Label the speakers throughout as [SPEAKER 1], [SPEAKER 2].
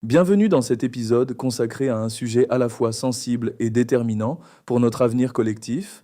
[SPEAKER 1] Bienvenue dans cet épisode consacré à un sujet à la fois sensible et déterminant pour notre avenir collectif,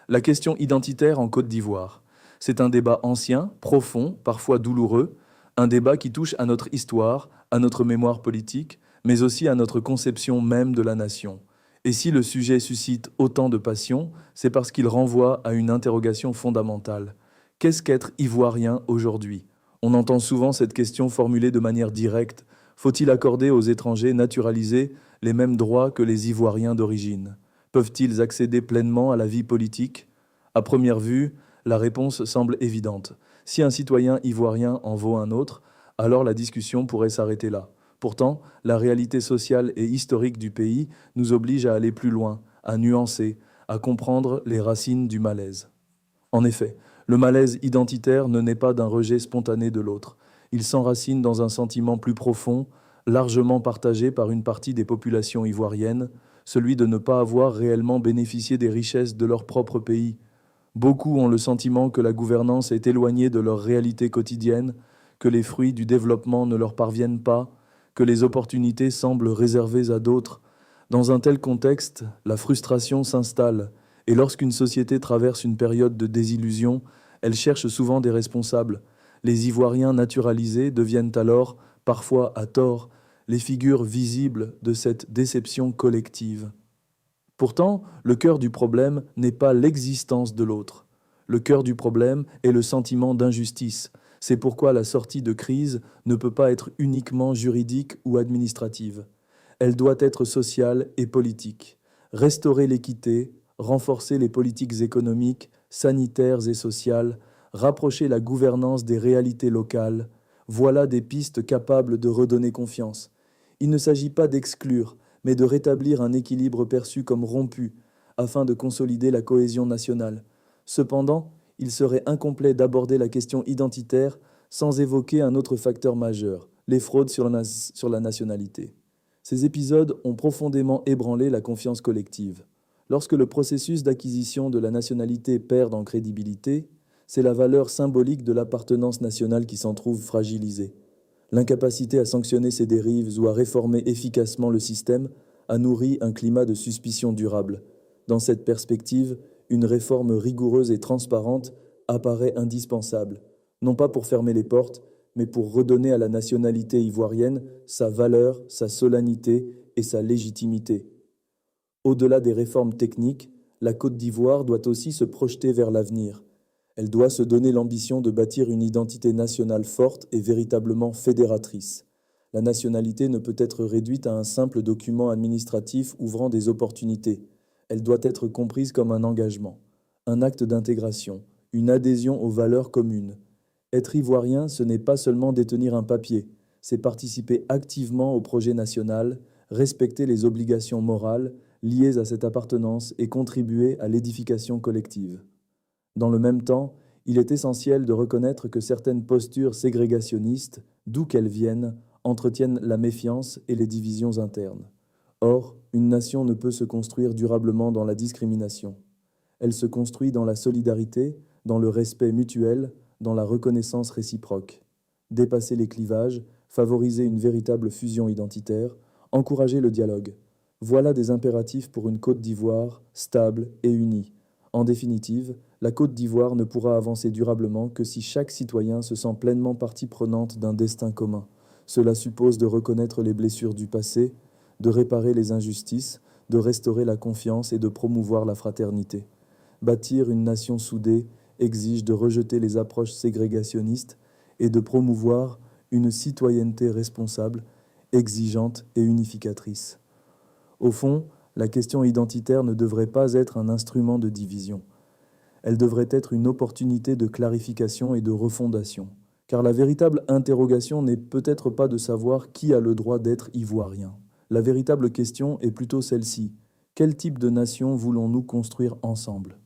[SPEAKER 1] la question identitaire en Côte d'Ivoire. C'est un débat ancien, profond, parfois douloureux, un débat qui touche à notre histoire, à notre mémoire politique, mais aussi à notre conception même de la nation. Et si le sujet suscite autant de passion, c'est parce qu'il renvoie à une interrogation fondamentale. Qu'est-ce qu'être ivoirien aujourd'hui? On entend souvent cette question formulée de manière directe. Faut-il accorder aux étrangers naturalisés les mêmes droits que les Ivoiriens d'origine? Peuvent-ils accéder pleinement à la vie politique? À première vue, la réponse semble évidente. Si un citoyen ivoirien en vaut un autre, alors la discussion pourrait s'arrêter là. Pourtant, la réalité sociale et historique du pays nous oblige à aller plus loin, à nuancer, à comprendre les racines du malaise. En effet, le malaise identitaire ne naît pas d'un rejet spontané de l'autre. Il s'enracine dans un sentiment plus profond, largement partagé par une partie des populations ivoiriennes, celui de ne pas avoir réellement bénéficié des richesses de leur propre pays. Beaucoup ont le sentiment que la gouvernance est éloignée de leur réalité quotidienne, que les fruits du développement ne leur parviennent pas, que les opportunités semblent réservées à d'autres. Dans un tel contexte, la frustration s'installe, et lorsqu'une société traverse une période de désillusion, elle cherche souvent des responsables. Les Ivoiriens naturalisés deviennent alors, parfois à tort, les figures visibles de cette déception collective. Pourtant, le cœur du problème n'est pas l'existence de l'autre. Le cœur du problème est le sentiment d'injustice. C'est pourquoi la sortie de crise ne peut pas être uniquement juridique ou administrative. Elle doit être sociale et politique. Restaurer l'équité, renforcer les politiques économiques, sanitaires et sociales, rapprocher la gouvernance des réalités locales, voilà des pistes capables de redonner confiance. Il ne s'agit pas d'exclure, mais de rétablir un équilibre perçu comme rompu, afin de consolider la cohésion nationale. Cependant, il serait incomplet d'aborder la question identitaire sans évoquer un autre facteur majeur, les fraudes sur la nationalité. Ces épisodes ont profondément ébranlé la confiance collective. Lorsque le processus d'acquisition de la nationalité perd en crédibilité, c'est la valeur symbolique de l'appartenance nationale qui s'en trouve fragilisée. L'incapacité à sanctionner ces dérives ou à réformer efficacement le système a nourri un climat de suspicion durable. Dans cette perspective, une réforme rigoureuse et transparente apparaît indispensable, non pas pour fermer les portes, mais pour redonner à la nationalité ivoirienne sa valeur, sa solennité et sa légitimité. Au-delà des réformes techniques, la Côte d'Ivoire doit aussi se projeter vers l'avenir. Elle doit se donner l'ambition de bâtir une identité nationale forte et véritablement fédératrice. La nationalité ne peut être réduite à un simple document administratif ouvrant des opportunités. Elle doit être comprise comme un engagement, un acte d'intégration, une adhésion aux valeurs communes. Être ivoirien, ce n'est pas seulement détenir un papier, c'est participer activement au projet national, respecter les obligations morales liées à cette appartenance et contribuer à l'édification collective. Dans le même temps, il est essentiel de reconnaître que certaines postures ségrégationnistes, d'où qu'elles viennent, entretiennent la méfiance et les divisions internes. Or, une nation ne peut se construire durablement dans la discrimination. Elle se construit dans la solidarité, dans le respect mutuel, dans la reconnaissance réciproque. Dépasser les clivages, favoriser une véritable fusion identitaire, encourager le dialogue. Voilà des impératifs pour une Côte d'Ivoire stable et unie. En définitive, la Côte d'Ivoire ne pourra avancer durablement que si chaque citoyen se sent pleinement partie prenante d'un destin commun. Cela suppose de reconnaître les blessures du passé, de réparer les injustices, de restaurer la confiance et de promouvoir la fraternité. Bâtir une nation soudée exige de rejeter les approches ségrégationnistes et de promouvoir une citoyenneté responsable, exigeante et unificatrice. Au fond, la question identitaire ne devrait pas être un instrument de division. Elle devrait être une opportunité de clarification et de refondation. Car la véritable interrogation n'est peut-être pas de savoir qui a le droit d'être ivoirien. La véritable question est plutôt celle-ci. Quel type de nation voulons-nous construire ensemble ?